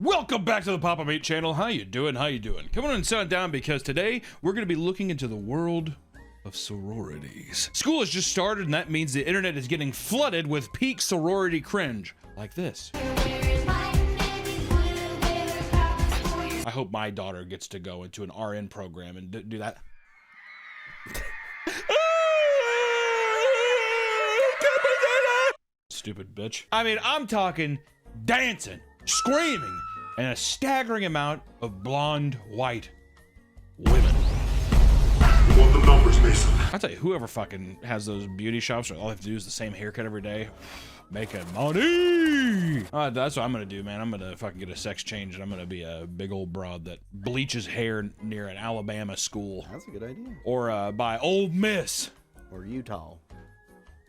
Welcome back to the Papa Mate channel. How you doing? How you doing? Come on and sit down because today we're going to be looking into the world of sororities. School has just started and that means the internet is getting flooded with peak sorority cringe like this. I hope my daughter gets to go into an RN program and do that. Stupid bitch. I mean, I'm talking dancing, screaming, and a staggering amount of blonde, white women. You want the numbers, Mason? I tell you, whoever fucking has those beauty shops where all they have to do is the same haircut every day, making money. That's what I'm gonna do, man. I'm gonna fucking get a sex change and I'm gonna be a big old broad that bleaches hair near an Alabama school. That's a good idea. Or by Ole Miss. Or Utah.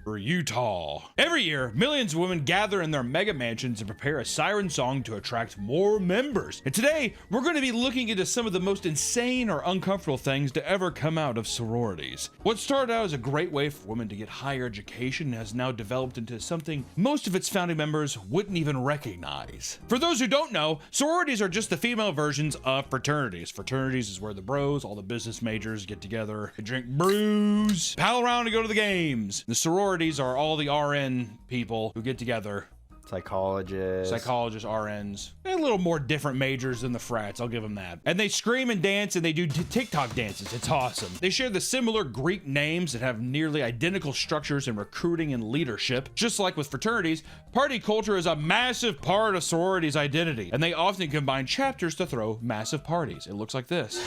For Utah. Every year, millions of women gather in their mega mansions and prepare a siren song to attract more members. And today, we're going to be looking into some of the most insane or uncomfortable things to ever come out of sororities. What started out as a great way for women to get higher education has now developed into something most of its founding members wouldn't even recognize. For those who don't know, sororities are just the female versions of fraternities. Fraternities is where the bros, all the business majors get together and drink brews, pal around and go to the games. The sororities are all the RN people who get together. Psychologists, RNs. They're a little more different majors than the frats, I'll give them that. And they scream and dance and they do TikTok dances. It's awesome. They share the similar Greek names that have nearly identical structures in recruiting and leadership. Just like with fraternities, party culture is a massive part of sororities' identity, and they often combine chapters to throw massive parties. It looks like this.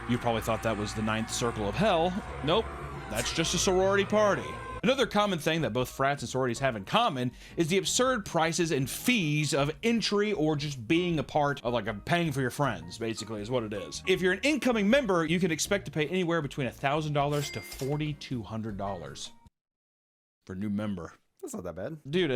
You probably thought that was the ninth circle of hell. Nope. That's just a sorority party. Another common thing that both frats and sororities have in common is the absurd prices and fees of entry or just being a part of, like, paying for your friends, basically, is what it is. If you're an incoming member, you can expect to pay anywhere between $1,000 to $4,200 for a new member. That's not that bad. Dude,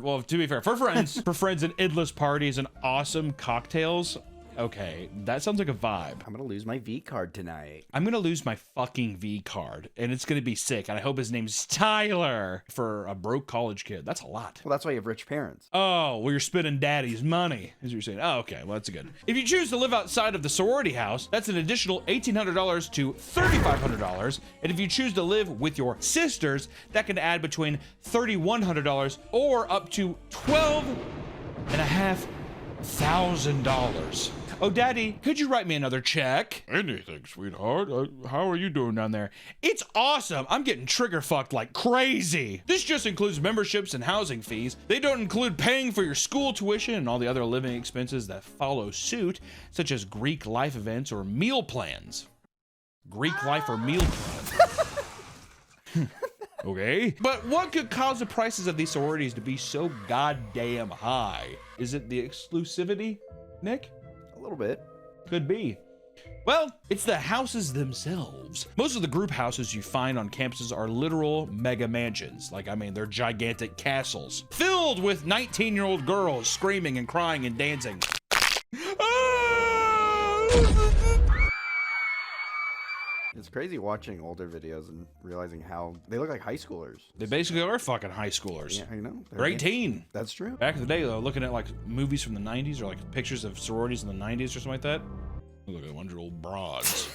well, to be fair, for friends, for friends and endless parties and awesome cocktails. Okay, that sounds like a vibe. I'm gonna lose my V card tonight. I'm gonna lose my fucking V card, and it's gonna be sick, and I hope his name's Tyler. For a broke college kid, that's a lot. Well, that's why you have rich parents. Oh, well, you're spending daddy's money, as you're saying. Oh, okay, well, that's good. If you choose to live outside of the sorority house, that's an additional $1,800 to $3,500, and if you choose to live with your sisters, that can add between $3,100 or up to $12,500. Oh, Daddy, could you write me another check? Anything, sweetheart. How are you doing down there? It's awesome. I'm getting trigger fucked like crazy. This just includes memberships and housing fees. They don't include paying for your school tuition and all the other living expenses that follow suit, such as Greek life events or meal plans. Greek life or meal plans. Okay. But what could cause the prices of these sororities to be so goddamn high? Is it the exclusivity, Nick? A little bit. Could be. Well, it's the houses themselves. Most of the group houses you find on campuses are literal mega mansions. Like, I mean, they're gigantic castles filled with 19-year-old girls screaming and crying and dancing. It's crazy watching older videos and realizing how they look like high schoolers. They basically are fucking high schoolers. Yeah, I know. They're 18. That's true. Back in the day, though, looking at like movies from the 90s or like pictures of sororities in the 90s or something like that. Look at a bunch of old broads.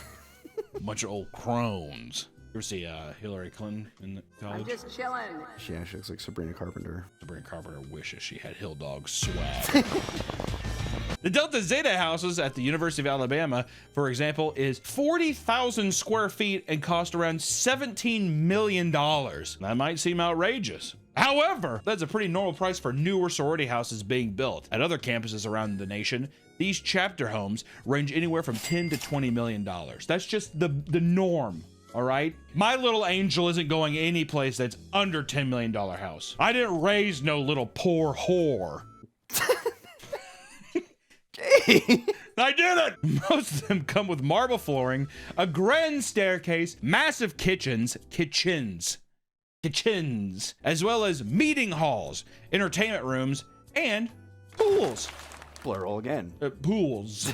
A bunch of old crones. You ever see Hillary Clinton in college? I'm just chilling. She looks like Sabrina Carpenter. Sabrina Carpenter wishes she had Hill Dog swag. The Delta Zeta houses at the University of Alabama, for example, is 40,000 square feet and cost around $17 million. That might seem outrageous. However, that's a pretty normal price for newer sorority houses being built. At other campuses around the nation, these chapter homes range anywhere from $10 to $20 million. That's just the norm. All right, my little angel isn't going any place that's under $10 million house. I didn't raise no little poor whore. I did it! Most of them come with marble flooring, a grand staircase, massive kitchens, as well as meeting halls, entertainment rooms, and pools. Plural again. Pools.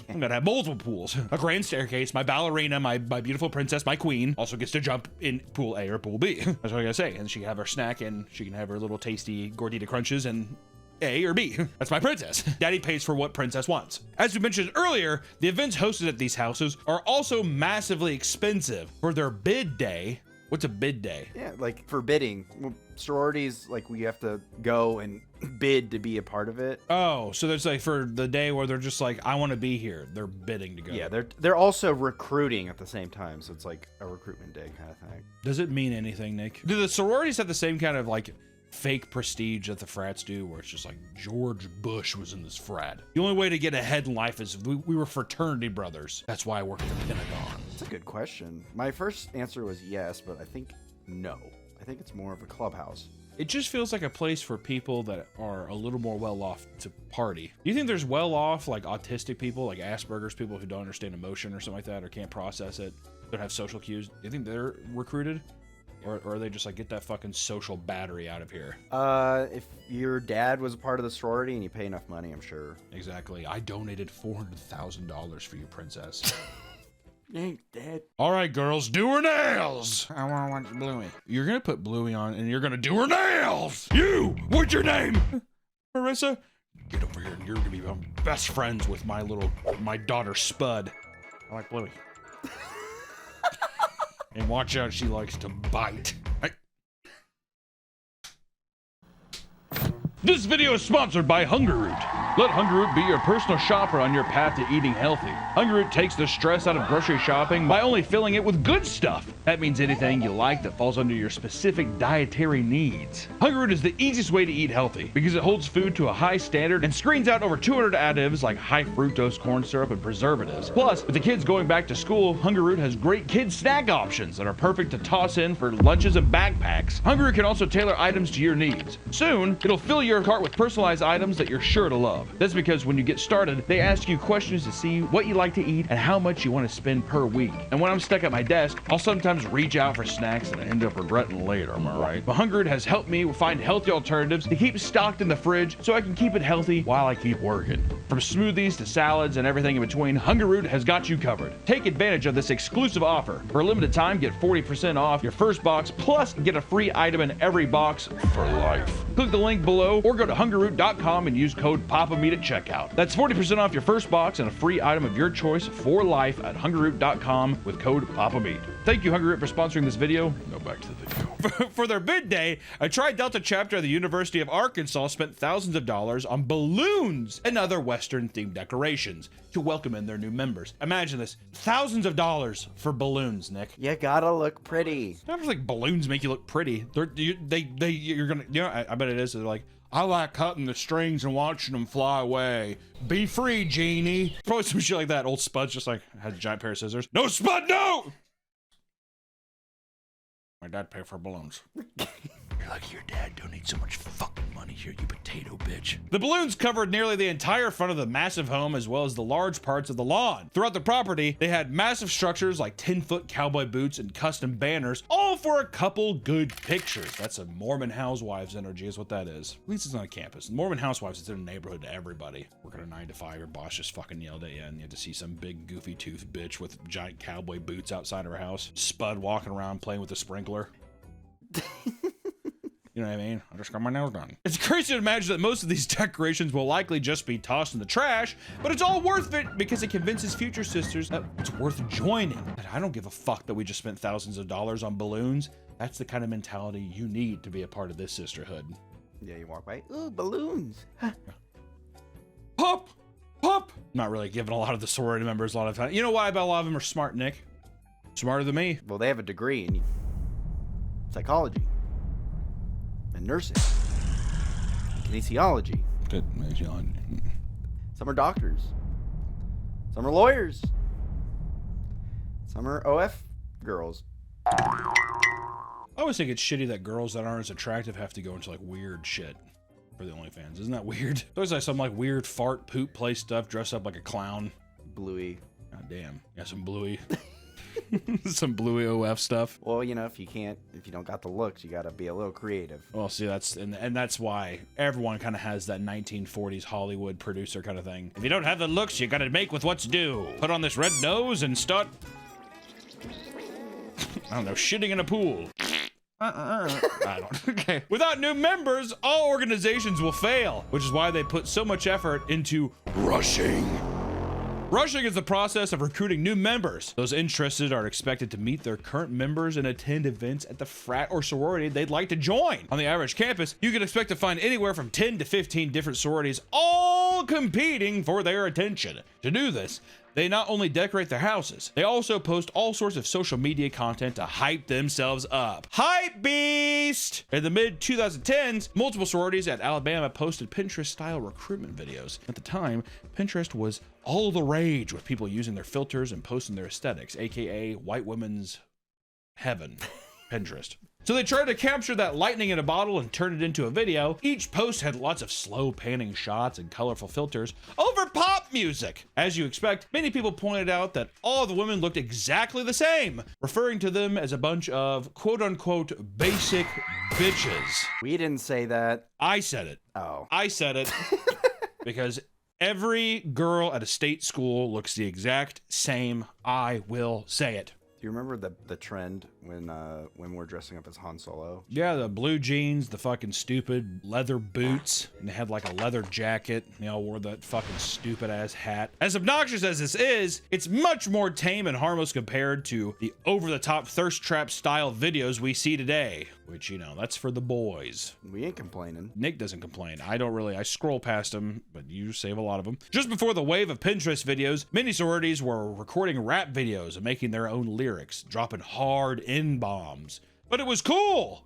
I'm gonna have multiple pools. A grand staircase, my ballerina, my beautiful princess, my queen, also gets to jump in pool A or pool B. That's what I gotta say. And she can have her snack and she can have her little tasty gordita crunches and A or B. That's my princess. Daddy pays for what princess wants. As we mentioned earlier, the events hosted at these houses are also massively expensive. For their bid day, what's a bid day? Yeah, like for bidding. Sororities, like we have to go and bid to be a part of it. Oh, so there's like for the day where they're just like, I want to be here. They're bidding to go. Yeah, they're also recruiting at the same time, so it's like a recruitment day kind of thing. Does it mean anything, Nick? Do the sororities have the same kind of like fake prestige that the frats do, where it's just like George Bush was in this frat? The only way to get ahead in life is we were fraternity brothers. That's why I work at the Pentagon. That's a good question. My first answer was yes, but I think no. I think it's more of a clubhouse. It just feels like a place for people that are a little more well off to party. Do you think there's well off like autistic people, like Asperger's people who don't understand emotion or something like that, or can't process it, don't have social cues? Do you think they're recruited? Or are they just like, get that fucking social battery out of here? If your dad was a part of the sorority and you pay enough money, I'm sure. Exactly. I donated $400,000 for you, princess. Ain't dead. All right, girls, do her nails. I want to watch Bluey. You're going to put Bluey on and you're going to do her nails. You, what's your name? Marissa, get over here and you're going to be best friends with my daughter, Spud. I like Bluey. And watch out, she likes to bite. This video is sponsored by Hungerroot. Let Hungerroot be your personal shopper on your path to eating healthy. Hungerroot takes the stress out of grocery shopping by only filling it with good stuff. That means anything you like that falls under your specific dietary needs. Hungerroot is the easiest way to eat healthy because it holds food to a high standard and screens out over 200 additives like high fructose corn syrup and preservatives. Plus, with the kids going back to school, Hungerroot has great kids snack options that are perfect to toss in for lunches and backpacks. Hungerroot can also tailor items to your needs. Soon, it'll fill your cart with personalized items that you're sure to love. That's because when you get started, they ask you questions to see what you like to eat and how much you want to spend per week. And when I'm stuck at my desk, I'll sometimes reach out for snacks and I end up regretting later, am I right? But Hungerroot has helped me find healthy alternatives to keep stocked in the fridge so I can keep it healthy while I keep working. From smoothies to salads and everything in between, Hungerroot has got you covered. Take advantage of this exclusive offer. For a limited time, get 40% off your first box, plus get a free item in every box for life. Click the link below or go to hungerroot.com and use code PAPAMEAT at checkout. That's 40% off your first box and a free item of your choice for life at hungerroot.com with code PAPAMEAT. Thank you, Hungerroot, for sponsoring this video. Now back to the video. For their bid day, a Tri-Delta chapter of the University of Arkansas spent thousands of dollars on balloons and other Western-themed decorations to welcome in their new members. Imagine this, thousands of dollars for balloons, Nick. You gotta look pretty. I don't think balloons make you look pretty. You're gonna, you know, I bet it is. They're like, I like cutting the strings and watching them fly away. Be free, genie. Probably some shit like that. Old Spud's just like, has a giant pair of scissors. No, Spud, no! My dad paid for balloons. You're lucky your dad donates so much fucking money here, you potato bitch. The balloons covered nearly the entire front of the massive home as well as the large parts of the lawn. Throughout the property, they had massive structures like 10-foot cowboy boots and custom banners, all for a couple good pictures. That's a Mormon housewives energy is what that is. At least it's on a campus. Mormon housewives is in a neighborhood to everybody. Working a 9 to 5, your boss just fucking yelled at you and you had to see some big goofy tooth bitch with giant cowboy boots outside her house. Spud walking around playing with a sprinkler. You know what I mean? I just got my nails done. It's crazy to imagine that most of these decorations will likely just be tossed in the trash, but it's all worth it because it convinces future sisters that it's worth joining. And I don't give a fuck that we just spent thousands of dollars on balloons. That's the kind of mentality you need to be a part of this sisterhood. Yeah, you walk by, ooh, balloons. Pop! Pop! Not really giving a lot of the sorority members a lot of time. You know why? I bet a lot of them are smart, Nick. Smarter than me. Well, they have a degree in psychology. And nursing, kinesiology. Some are doctors. Some are lawyers. Some are OF girls. I always think it's shitty that girls that aren't as attractive have to go into like weird shit for the OnlyFans. Isn't that weird? There's always like some like weird fart poop play stuff, dress up like a clown. Bluey. God damn. Got some Bluey. Some Bluey OF stuff. Well, you know, if you don't got the looks, you gotta be a little creative. Well, see, and that's why everyone kind of has that 1940s Hollywood producer kind of thing. If you don't have the looks, you gotta make with what's due. Put on this red nose and start, I don't know, shitting in a pool. I don't. Okay. Without new members, all organizations will fail, which is why they put so much effort into rushing. Rushing is the process of recruiting new members. Those interested are expected to meet their current members and attend events at the frat or sorority they'd like to join. On the average campus, you can expect to find anywhere from 10 to 15 different sororities, all competing for their attention. To do this, they not only decorate their houses, they also post all sorts of social media content to hype themselves up. Hype beast! In the mid-2010s, multiple sororities at Alabama posted Pinterest-style recruitment videos. At the time, Pinterest was all the rage with people using their filters and posting their aesthetics, aka white women's heaven, Pinterest. So they tried to capture that lightning in a bottle and turn it into a video. Each post had lots of slow panning shots and colorful filters over pop music. As you expect, many people pointed out that all the women looked exactly the same, referring to them as a bunch of quote unquote basic bitches. We didn't say that. I said it. Oh. I said it because every girl at a state school looks the exact same. I will say it. Do you remember the trend when we're dressing up as Han Solo? Yeah, the blue jeans, the fucking stupid leather boots, and they had like a leather jacket. They all wore that fucking stupid ass hat. As obnoxious as this is, it's much more tame and harmless compared to the over-the-top thirst trap style videos we see today. Which, you know, that's for the boys. We ain't complaining. Nick doesn't complain. I scroll past them, but you save a lot of them. Just before the wave of Pinterest videos, many sororities were recording rap videos and making their own lyrics, dropping hard N-bombs. But it was cool!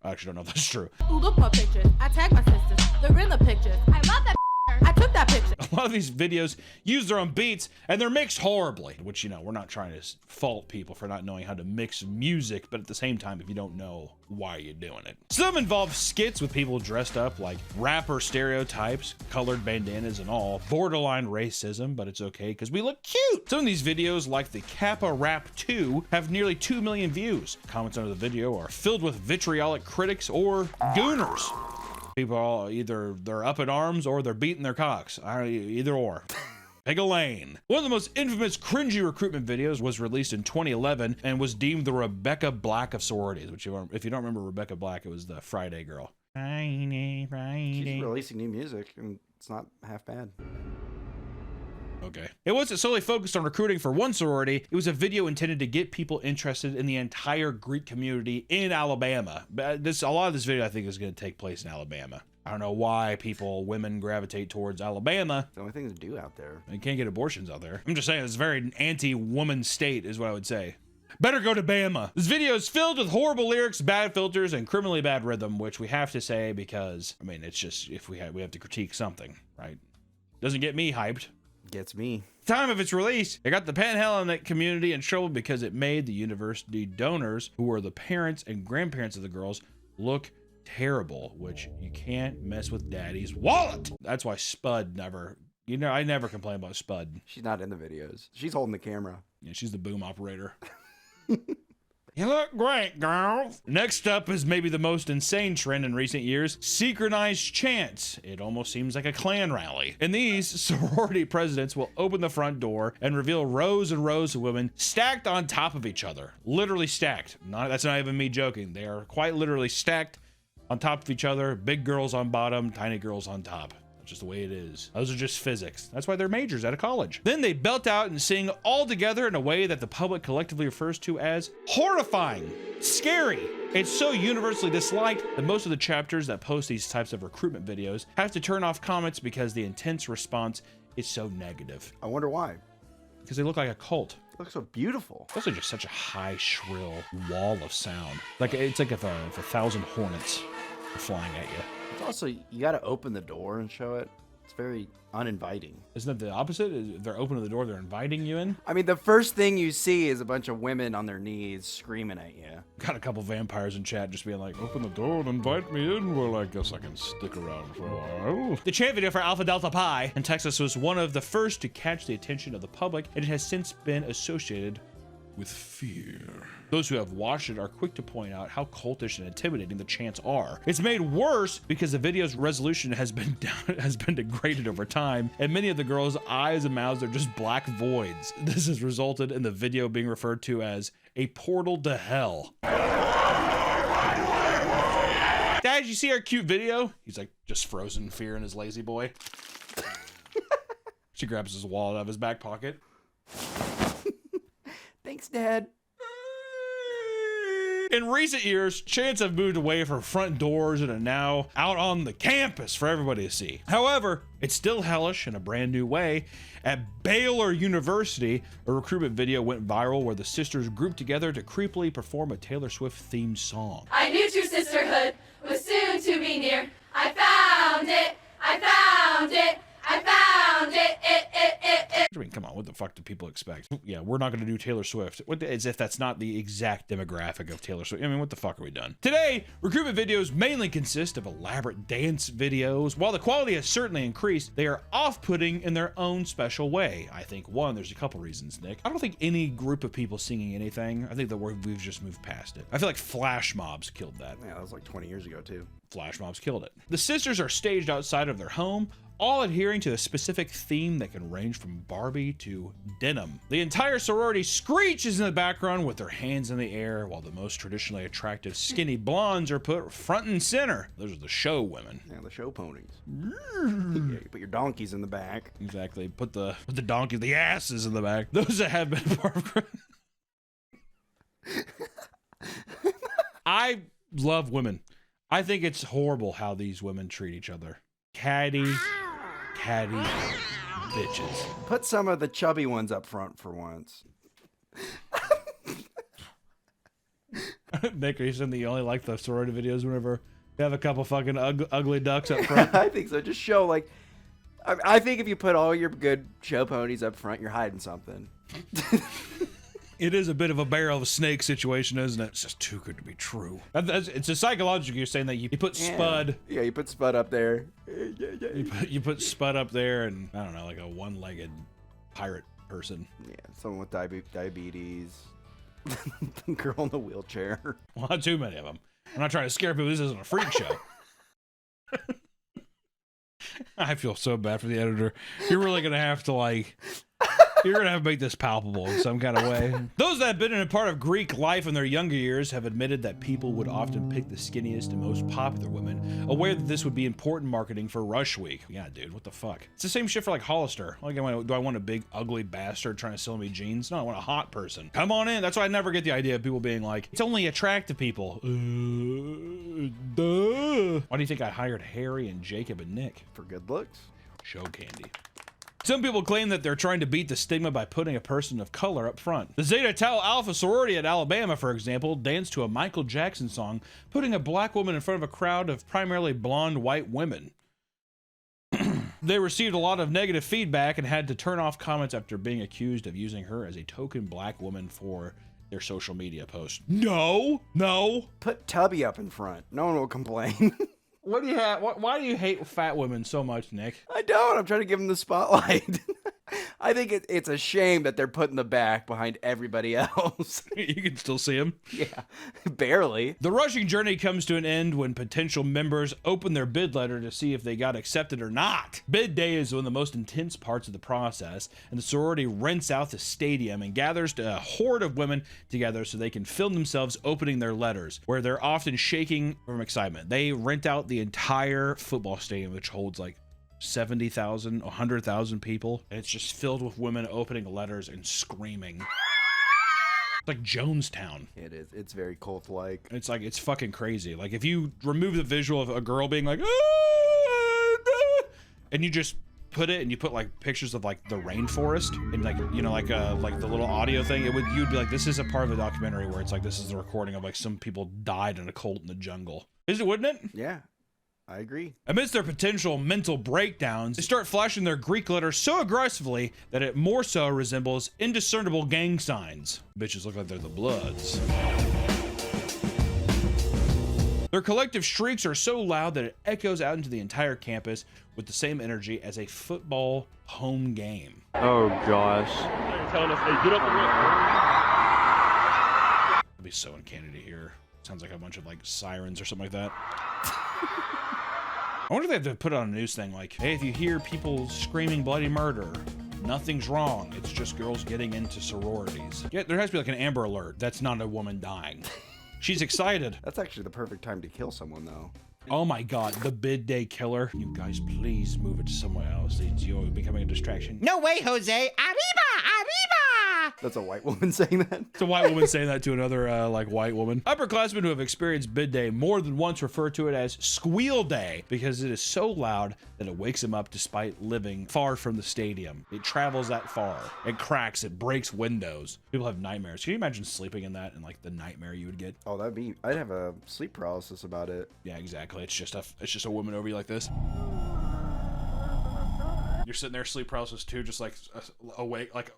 I actually don't know if that's true. Look my pictures. I tagged my sisters. They're in the pictures. I love that. I took that picture. A lot of these videos use their own beats and they're mixed horribly, which, you know, we're not trying to fault people for not knowing how to mix music, but at the same time, if you don't know, why are you doing it? Some involve skits with people dressed up like rapper stereotypes, colored bandanas and all, borderline racism, but it's okay because we look cute. Some of these videos, like the Kappa Rap 2, have nearly 2 million views. Comments under the video are filled with vitriolic critics or gooners. People are either they're up in arms or they're beating their cocks. Either or. Pick a lane. One of the most infamous cringy recruitment videos was released in 2011 and was deemed the Rebecca Black of sororities, which if you don't remember Rebecca Black, it was the Friday girl. Friday. She's releasing new music and it's not half bad. Okay. It wasn't solely focused on recruiting for one sorority. It was a video intended to get people interested in the entire Greek community in Alabama. A lot of this video I think is going to take place in Alabama. I don't know why women gravitate towards Alabama. It's the only thing to do out there. You can't get abortions out there. I'm just saying it's a very anti-woman state is what I would say. Better go to Bama. This video is filled with horrible lyrics, bad filters, and criminally bad rhythm, which we have to say because, I mean, it's just, if we have to critique something, right? Doesn't get me hyped. Gets me. Time of its release, it got the Panhellenic community in trouble because it made the university donors, who were the parents and grandparents of the girls, look terrible, which you can't mess with daddy's wallet. That's why Spud never, I never complain about Spud. She's not in the videos. She's holding the camera. Yeah, she's the boom operator. You look great, girls. Next up is maybe the most insane trend in recent years, synchronized chants. It almost seems like a Klan rally. In these, sorority presidents will open the front door and reveal rows and rows of women stacked on top of each other. Literally stacked. That's not even me joking. They are quite literally stacked on top of each other. Big girls on bottom, tiny girls on top. Just the way it is. Those are just physics. That's why they're majors at a college. Then they belt out and sing all together in a way that the public collectively refers to as horrifying, scary. It's so universally disliked that most of the chapters that post these types of recruitment videos have to turn off comments because the intense response is so negative. I wonder why. Because they look like a cult. It looks so beautiful. It's also just such a high, shrill wall of sound. Like it's like if a 1,000 hornets were flying at you. Also, you got to open the door and show it. It's very uninviting. Isn't it the opposite? If they're opening the door, they're inviting you in? I mean, the first thing you see is a bunch of women on their knees screaming at you. Got a couple vampires in chat just being like, open the door and invite me in. Well, I guess I can stick around for a while. The chant video for Alpha Delta Pi in Texas was one of the first to catch the attention of the public, and it has since been associated with fear. Those who have watched it are quick to point out how cultish and intimidating the chants are. It's made worse because the video's resolution has been degraded over time, and many of the girls' eyes and mouths are just black voids. This has resulted in the video being referred to as a portal to hell. Dad, you see our cute video? He's like just frozen in fear in his lazy boy. She grabs his wallet out of his back pocket. Thanks, Dad. In recent years, chants have moved away from front doors and are now out on the campus for everybody to see. However, it's still hellish in a brand new way. At Baylor University, a recruitment video went viral where the sisters grouped together to creepily perform a Taylor Swift themed song. I knew true sisterhood was soon to be near. I found it, I found it, I found it, I mean, come on, what the fuck do people expect? Yeah, we're not going to do Taylor Swift. As if that's not the exact demographic of Taylor Swift. I mean, what the fuck are we done? Today, recruitment videos mainly consist of elaborate dance videos. While the quality has certainly increased, they are off-putting in their own special way. I think, one, there's a couple reasons, Nick. I don't think any group of people singing anything, I think that we've just moved past it. I feel like flash mobs killed that. Yeah, that was like 20 years ago, too. Flash mobs killed it. The sisters are staged outside of their home, all adhering to a specific theme that can range from Barbie to denim. The entire sorority screeches in the background with their hands in the air, while the most traditionally attractive skinny blondes are put front and center. Those are the show women. Yeah, the show ponies. Yeah, you put your donkeys in the back. Exactly. Put the donkeys, the asses in the back. Those that have been part of. I love women. I think it's horrible how these women treat each other. Catty bitches. Put some of the chubby ones up front for once. Nick, are you saying that you only like the sorority videos whenever you have a couple fucking ugly ducks up front? I think so. Just show, like, I think if you put all your good show ponies up front, you're hiding something. It is a bit of a barrel of a snake situation, isn't it? It's just too good to be true. It's a psychological. You're saying that you put Spud. Yeah, you put Spud up there. You put Spud up there, and I don't know, like a one-legged pirate person. Yeah, someone with diabetes. The girl in the wheelchair. Well, not too many of them. I'm not trying to scare people. This isn't a freak show. I feel so bad for the editor. You're really gonna have to like. You're gonna have to make this palpable in some kind of way. Those that have been in a part of Greek life in their younger years have admitted that people would often pick the skinniest and most popular women, aware that this would be important marketing for Rush Week. Yeah, dude, what the fuck? It's the same shit for like Hollister. Like, do I want a big ugly bastard trying to sell me jeans? No, I want a hot person. Come on in. That's why I never get the idea of people being like, it's only attractive people. Duh. Why do you think I hired Harry and Jacob and Nick? For good looks? Show candy. Some people claim that they're trying to beat the stigma by putting a person of color up front. The Zeta Tau Alpha sorority at Alabama, for example, danced to a Michael Jackson song, putting a black woman in front of a crowd of primarily blonde white women. They received a lot of negative feedback and had to turn off comments after being accused of using her as a token black woman for their social media posts. No. Put Tubby up in front. No one will complain. What do you have? Why do you hate fat women so much, Nick? I don't. I'm trying to give them the spotlight. I think it's a shame that they're put in the back behind everybody else. You can still see them. Yeah, barely. The rushing journey comes to an end when potential members open their bid letter to see if they got accepted or not. Bid day is one of the most intense parts of the process, and the sorority rents out the stadium and gathers a horde of women together so they can film themselves opening their letters, where they're often shaking from excitement. They rent out the entire football stadium, which holds like 70,000, 100,000 people, and it's just filled with women opening letters and screaming. It's like Jonestown. It is. It's very cult-like. It's like, it's fucking crazy. Like, if you remove the visual of a girl being like, and you just put it and you put like pictures of like the rainforest and like, you know, like the little audio thing, you'd be like, this is a part of a documentary where it's like, this is the recording of like some people died in a cult in the jungle. Wouldn't it? Yeah. I agree. Amidst their potential mental breakdowns, they start flashing their Greek letters so aggressively that it more so resembles indiscernible gang signs. Bitches look like they're the Bloods. Their collective shrieks are so loud that it echoes out into the entire campus with the same energy as a football home game. Oh gosh. Telling us, hey, get up and run. It'd be so uncanny to hear. Sounds like a bunch of like sirens or something like that. I wonder if they have to put on a news thing like, hey, if you hear people screaming bloody murder, nothing's wrong. It's just girls getting into sororities. Yeah, there has to be like an Amber Alert. That's not a woman dying. She's excited. That's actually the perfect time to kill someone, though. Oh my God, the bid day killer. You guys, please move it somewhere else. You're becoming a distraction. No way, Jose. Arriba, arriba. That's a white woman saying that. It's a white woman saying that to another like white woman. Upperclassmen who have experienced bid day more than once refer to it as squeal day because it is so loud that it wakes them up despite living far from the stadium. It travels that far. It cracks. It breaks windows. People have nightmares. Can you imagine sleeping in that and like the nightmare you would get? Oh, I'd have a sleep paralysis about it. Yeah, exactly. It's just a woman over you like this. You're sitting there, sleep paralysis too, just like awake, like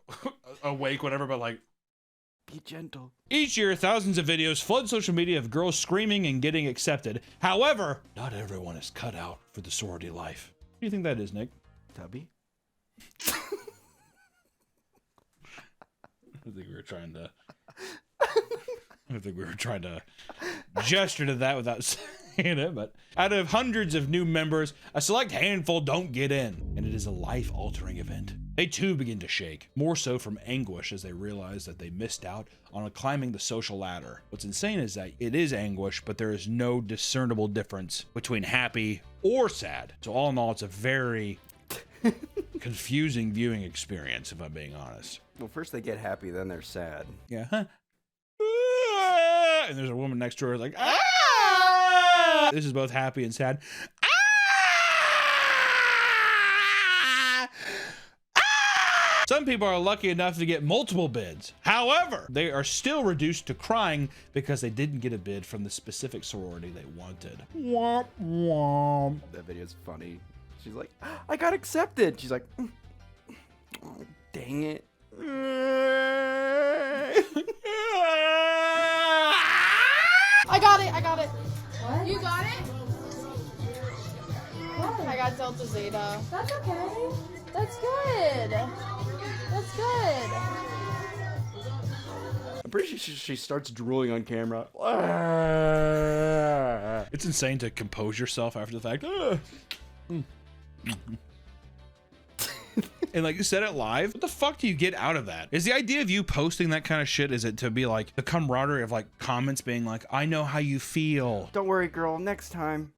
awake, whatever, but like. Be gentle. Each year, thousands of videos flood social media of girls screaming and getting accepted. However, not everyone is cut out for the sorority life. What do you think that is, Nick? Tubby? I think we were trying to. I think we were trying to gesture to that without saying it, but out of hundreds of new members, a select handful don't get in, and it is a life-altering event. They too begin to shake, more so from anguish as they realize that they missed out on climbing the social ladder. What's insane is that it is anguish, but there is no discernible difference between happy or sad. So all in all, it's a very confusing viewing experience, if I'm being honest. Well, first they get happy, then they're sad. Yeah. Huh? And there's a woman next to her like, ah! This is both happy and sad. Ah! Ah! Some people are lucky enough to get multiple bids. However, they are still reduced to crying because they didn't get a bid from the specific sorority they wanted. Womp womp. That video's funny. She's like, I got accepted. She's like, oh, dang it. I got it. I got it. What? You got it? What? I got Delta Zeta. That's okay. That's good. That's good. I'm pretty sure she starts drooling on camera. It's insane to compose yourself after the fact. And like you said it live, what the fuck do you get out of that? Is the idea of you posting that kind of shit, is it to be like the camaraderie of like comments being like, I know how you feel. Don't worry, girl. Next time.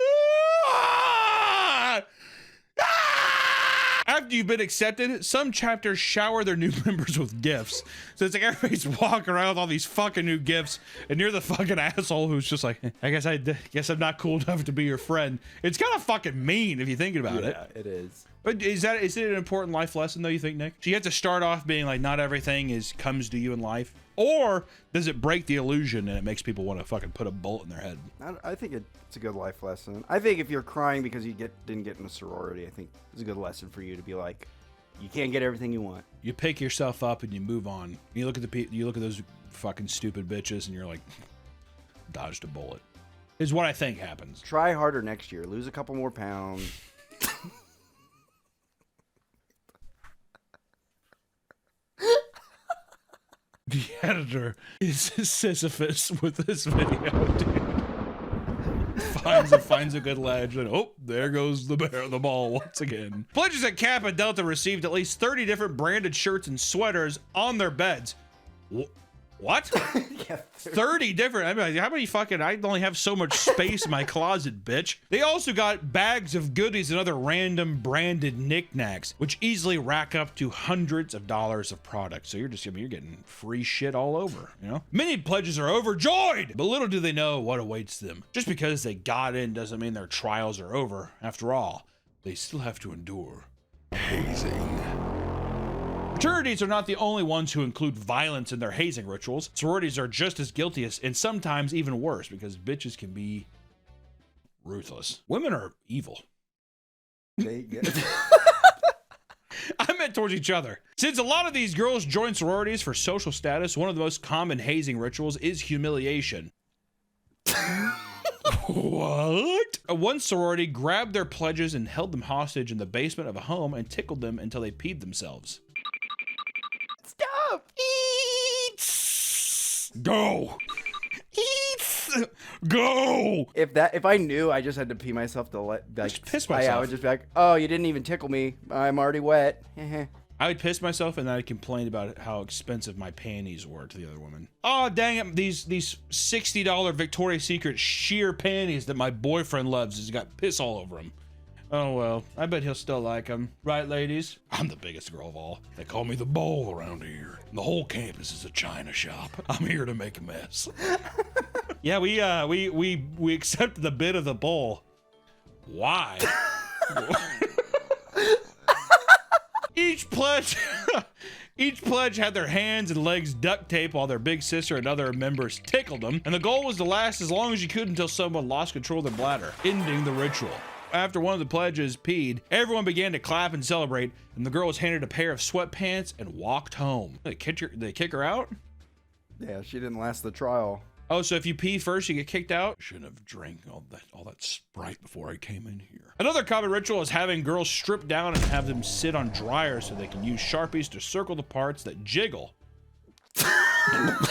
After you've been accepted, some chapters shower their new members with gifts. So it's like everybody's walking around with all these fucking new gifts, and you're the fucking asshole who's just like, I guess I'm not cool enough to be your friend. It's kind of fucking mean if you think about it. Yeah, it is. But is it an important life lesson though, you think, Nick? So you have to start off being like, not everything comes to you in life? Or does it break the illusion and it makes people want to fucking put a bullet in their head? I think it's a good life lesson. I think if you're crying because you didn't get in a sorority, I think it's a good lesson for you to be like, you can't get everything you want. You pick yourself up and you move on. You look at those fucking stupid bitches and you're like, dodged a bullet. Is what I think happens. Try harder next year. Lose a couple more pounds. The editor is Sisyphus with this video, dude. Finds a good ledge, and oh, there goes the ball once again. Pledges at Kappa Delta received at least 30 different branded shirts and sweaters on their beds. What? Yeah, 30 different. I mean, how many fucking, I only have so much space in my closet, bitch. They also got bags of goodies and other random branded knickknacks, which easily rack up to hundreds of dollars of product. So you're getting free shit all over, you know? Many pledges are overjoyed, but little do they know what awaits them. Just because they got in doesn't mean their trials are over. After all, they still have to endure hazing. Fraternities are not the only ones who include violence in their hazing rituals. Sororities are just as guilty as, and sometimes even worse, because bitches can be ruthless. Women are evil. I meant towards each other. Since a lot of these girls join sororities for social status, one of the most common hazing rituals is humiliation. What? One sorority grabbed their pledges and held them hostage in the basement of a home and tickled them until they peed themselves. Stop! Eats! Go! Eats! Go! If I knew I just had to pee myself to let, like, Just piss I myself. would just be like, oh, you didn't even tickle me. I'm already wet. I would piss myself and then I'd complain about how expensive my panties were to the other woman. Oh, dang it. These $60 Victoria's Secret sheer panties that my boyfriend loves has got piss all over them. Oh, well, I bet he'll still like them. Right, ladies? I'm the biggest girl of all. They call me the bowl around here. The whole campus is a china shop. I'm here to make a mess. Yeah, we accepted the bid of the bowl. Why? Each pledge had their hands and legs duct taped while their big sister and other members tickled them, and the goal was to last as long as you could until someone lost control of their bladder, ending the ritual. After one of the pledges peed, everyone began to clap and celebrate, and the girl was handed a pair of sweatpants and walked home. They kick her out? Yeah, she didn't last the trial. Oh, so if you pee first, you get kicked out? Shouldn't have drank all that Sprite before I came in here. Another common ritual is having girls strip down and have them sit on dryers so they can use Sharpies to circle the parts that jiggle. God!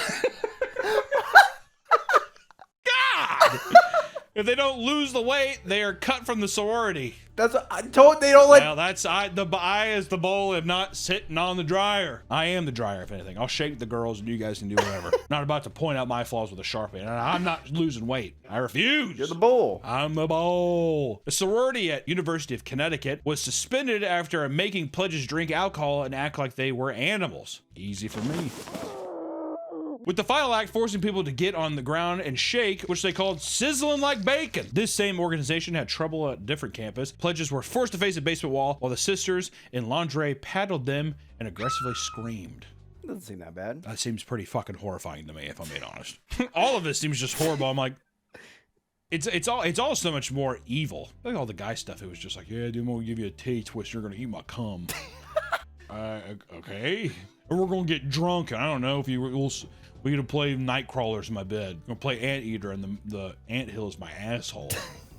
If they don't lose the weight, they are cut from the sorority. That's what I told. They don't like. Well, I as the bowl am not sitting on the dryer. I am the dryer, if anything. I'll shake the girls and you guys can do whatever. Not about to point out my flaws with a Sharpie. I'm not losing weight. I refuse. You're the bowl. I'm the bowl. The sorority at University of Connecticut was suspended after making pledges drink alcohol and act like they were animals. Easy for me. With the final act forcing people to get on the ground and shake, which they called sizzling like bacon. This same organization had trouble at a different campus. Pledges were forced to face a basement wall while the sisters in lingerie paddled them and aggressively screamed. Doesn't seem that bad. That seems pretty fucking horrifying to me, if I'm being honest. All of this seems just horrible. I'm like, it's all so much more evil. Like all the guy stuff, it was just like, yeah, dude, I'm gonna give you a titty twist, you're gonna eat my cum. Okay. Or we're gonna get drunk. I don't know if we're gonna play night crawlers in my bed. We're gonna play anteater and the anthill is my asshole.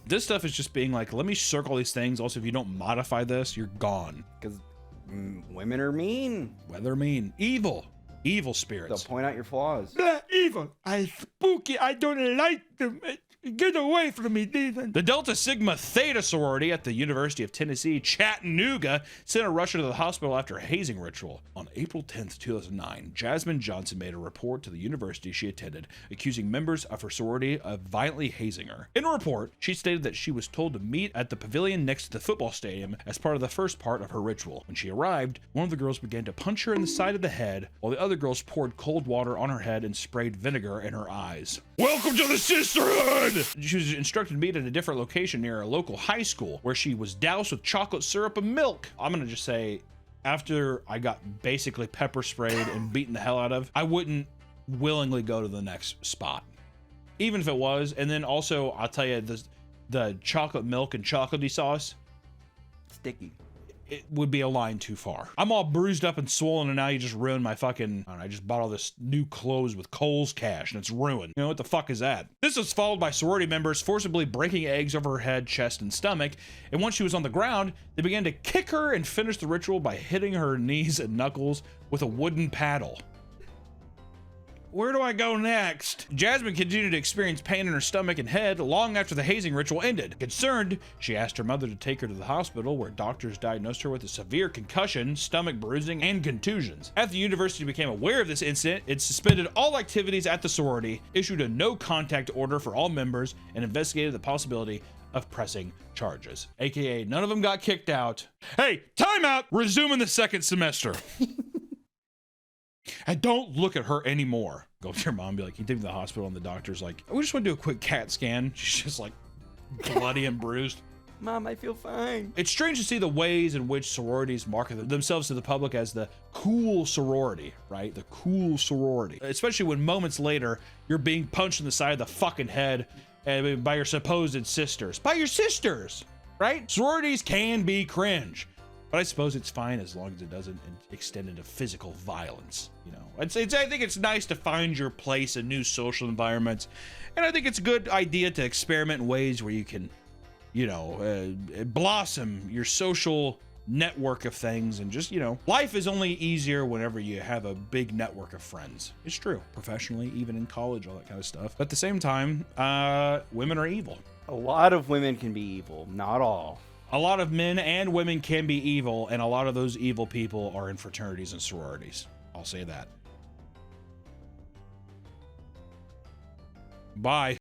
This stuff is just being like, let me circle these things. Also, if you don't modify this, you're gone. Because women are mean. Well, they're mean. Evil spirits. They'll point out your flaws. Evil. I spooky. I don't like them. Get away from me, Nathan. The Delta Sigma Theta sorority at the University of Tennessee, Chattanooga, sent a rusher to the hospital after a hazing ritual. On April 10th, 2009, Jasmine Johnson made a report to the university she attended, accusing members of her sorority of violently hazing her. In a report, she stated that she was told to meet at the pavilion next to the football stadium as part of the first part of her ritual. When she arrived, one of the girls began to punch her in the side of the head, while the other girls poured cold water on her head and sprayed vinegar in her eyes. Welcome to the sisterhood! She was instructed to meet at a different location near a local high school where she was doused with chocolate syrup and milk. I'm gonna just say, after I got basically pepper sprayed and beaten the hell out of, I wouldn't willingly go to the next spot, even if it was. And then also, I'll tell you, the chocolate milk and chocolatey sauce, Sticky. it would be a line too far. I'm all bruised up and swollen, and now you just ruined my fucking, I just bought all this new clothes with Kohl's cash, and it's ruined. You know, what the fuck is that? This was followed by sorority members forcibly breaking eggs over her head, chest, and stomach, and once she was on the ground, they began to kick her and finish the ritual by hitting her knees and knuckles with a wooden paddle. Where do I go next? Jasmine continued to experience pain in her stomach and head long after the hazing ritual ended. Concerned, she asked her mother to take her to the hospital, where doctors diagnosed her with a severe concussion, stomach bruising, and contusions. After the university became aware of this incident, it suspended all activities at the sorority, issued a no-contact order for all members, and investigated the possibility of pressing charges. AKA, none of them got kicked out. Hey, time out! Resume in the second semester. And don't look at her anymore. Go to your mom and be like, can you take me to the hospital? And the doctor's like, we just want to do a quick CAT scan. She's just like bloody and bruised. Mom, I feel fine. It's strange to see the ways in which sororities market themselves to the public as the cool sorority, right? The cool sorority. Especially when moments later, you're being punched in the side of the fucking head by your supposed sisters. By your sisters, right? Sororities can be cringe. But I suppose it's fine as long as it doesn't extend into physical violence. You know, I think it's nice to find your place in new social environments, and I think it's a good idea to experiment in ways where you can, you know, blossom your social network of things, and just, you know, life is only easier whenever you have a big network of friends. It's true, professionally, even in college, all that kind of stuff. But at the same time, women are evil. A lot of women can be evil, not all. A lot of men and women can be evil, and a lot of those evil people are in fraternities and sororities. I'll say that. Bye.